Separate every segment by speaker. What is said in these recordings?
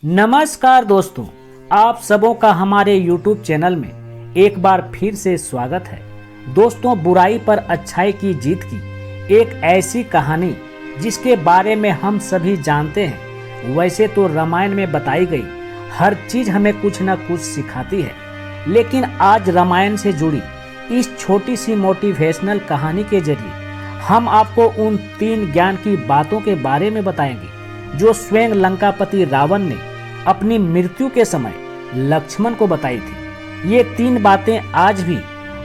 Speaker 1: नमस्कार दोस्तों, आप सबों का हमारे YouTube चैनल में एक बार फिर से स्वागत है। दोस्तों, बुराई पर अच्छाई की जीत की एक ऐसी कहानी जिसके बारे में हम सभी जानते हैं। वैसे तो रामायण में बताई गई हर चीज हमें कुछ न कुछ सिखाती है, लेकिन आज रामायण से जुड़ी इस छोटी सी मोटिवेशनल कहानी के जरिए हम आपको उन 3 ज्ञान की बातों के बारे में बताएंगे जो स्वयं लंकापति रावण ने अपनी मृत्यु के समय लक्ष्मण को बताई थी। ये 3 बातें आज भी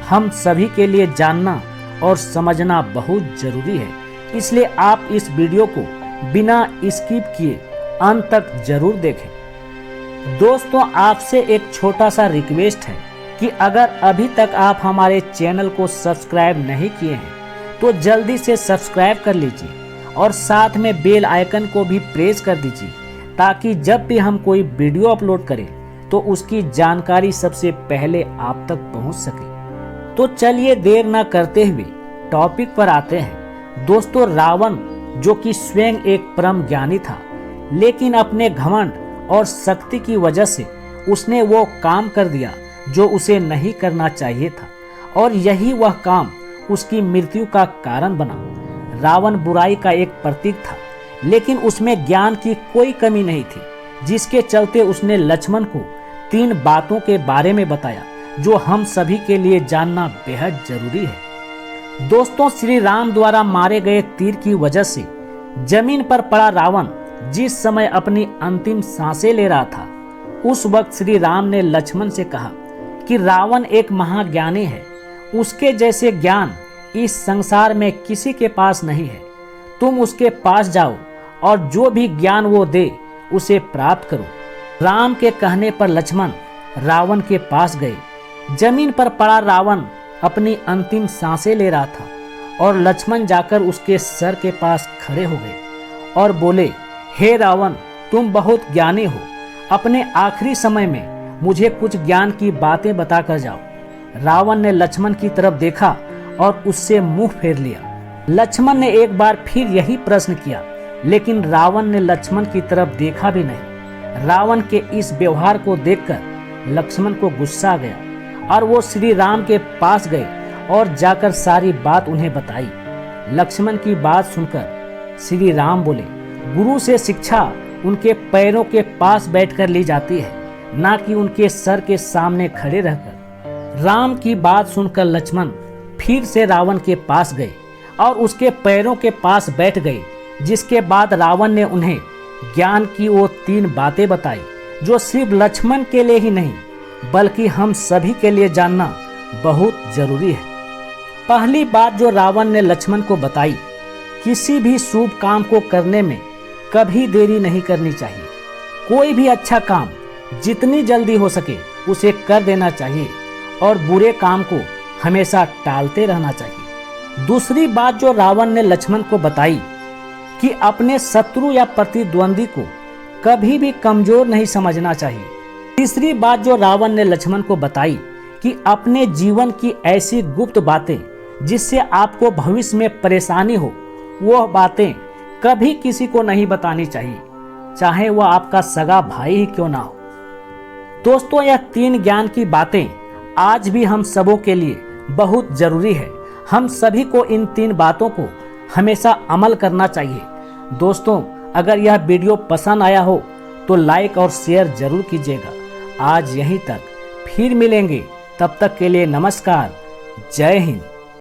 Speaker 1: हम सभी के लिए जानना और समझना बहुत जरूरी है, इसलिए आप इस वीडियो को बिना स्किप किए अंत तक जरूर देखें। दोस्तों, आपसे एक छोटा सा रिक्वेस्ट है कि अगर अभी तक आप हमारे चैनल को सब्सक्राइब नहीं किए हैं तो जल्दी से सब्सक्राइब कर लीजिए और साथ में बेल आइकन को भी प्रेस कर दीजिए, ताकि जब भी हम कोई वीडियो अपलोड करें तो उसकी जानकारी सबसे पहले आप तक पहुंच सके। तो चलिए देर न करते हुए टॉपिक पर आते हैं। दोस्तों, रावण जो कि स्वयं एक परम ज्ञानी था, लेकिन अपने घमंड और शक्ति की वजह से उसने वो काम कर दिया जो उसे नहीं करना चाहिए था, और यही वह काम उसकी मृत्यु का कारण बना। रावण बुराई का एक प्रतीक था, लेकिन उसमें ज्ञान की कोई कमी नहीं थी, जिसके चलते उसने लक्ष्मण को 3 बातों के बारे में बताया जो हम सभी के लिए जानना बेहद जरूरी है। दोस्तों, श्री राम द्वारा मारे गए तीर की वजह से जमीन पर पड़ा रावण जिस समय अपनी अंतिम सांसें ले रहा था, उस वक्त श्री राम ने लक्ष्मण से कहा कि रावण एक महाज्ञानी है, उसके जैसे ज्ञान इस संसार में किसी के पास नहीं है। तुम उसके पास जाओ और जो भी ज्ञान वो दे उसे प्राप्त करो। राम के कहने पर लक्ष्मण रावण के पास गए। जमीन पर पड़ा रावण अपनी अंतिम सांसें ले रहा था और लक्ष्मण जाकर उसके सर के पास खड़े हो गए और बोले, हे रावण, तुम बहुत ज्ञानी हो, अपने आखिरी समय में मुझे कुछ ज्ञान की बातें बताकर जाओ। रावण ने लक्ष्मण की तरफ देखा और उससे मुंह फेर लिया। लक्ष्मण ने एक बार फिर यही प्रश्न किया, लेकिन रावण ने लक्ष्मण की तरफ देखा भी नहीं। रावण के इस व्यवहार को देखकर लक्ष्मण को गुस्सा आ गया और वो श्री राम के पास गए और जाकर सारी बात उन्हें बताई। लक्ष्मण की बात सुनकर श्री राम बोले, गुरु से शिक्षा उनके पैरों के पास बैठकर ली जाती है, ना कि उनके सर के सामने खड़े रहकर। राम की बात सुनकर लक्ष्मण फिर से रावण के पास गए और उसके पैरों के पास बैठ गए, जिसके बाद रावण ने उन्हें ज्ञान की वो 3 बातें बताई जो सिर्फ लक्ष्मण के लिए ही नहीं बल्कि हम सभी के लिए जानना बहुत जरूरी है। पहली बात जो रावण ने लक्ष्मण को बताई, किसी भी शुभ काम को करने में कभी देरी नहीं करनी चाहिए। कोई भी अच्छा काम जितनी जल्दी हो सके उसे कर देना चाहिए और बुरे काम को हमेशा टालते रहना चाहिए। दूसरी बात जो रावण ने लक्ष्मण को बताई कि अपने शत्रु या प्रतिद्वंदी को कभी भी कमजोर नहीं समझना चाहिए। तीसरी बात जो रावण ने लक्ष्मण को बताई कि अपने जीवन की ऐसी गुप्त बातें जिससे आपको भविष्य में परेशानी हो, वह बातें कभी किसी को नहीं बतानी चाहिए, चाहे वह आपका सगा भाई ही क्यों ना हो। दोस्तों, यह 3 ज्ञान की बातें आज भी हम सबों के लिए बहुत जरूरी है। हम सभी को इन 3 बातों को हमेशा अमल करना चाहिए। दोस्तों, अगर यह वीडियो पसंद आया हो तो लाइक और शेयर जरूर कीजिएगा। आज यहीं तक, फिर मिलेंगे, तब तक के लिए नमस्कार, जय हिंद।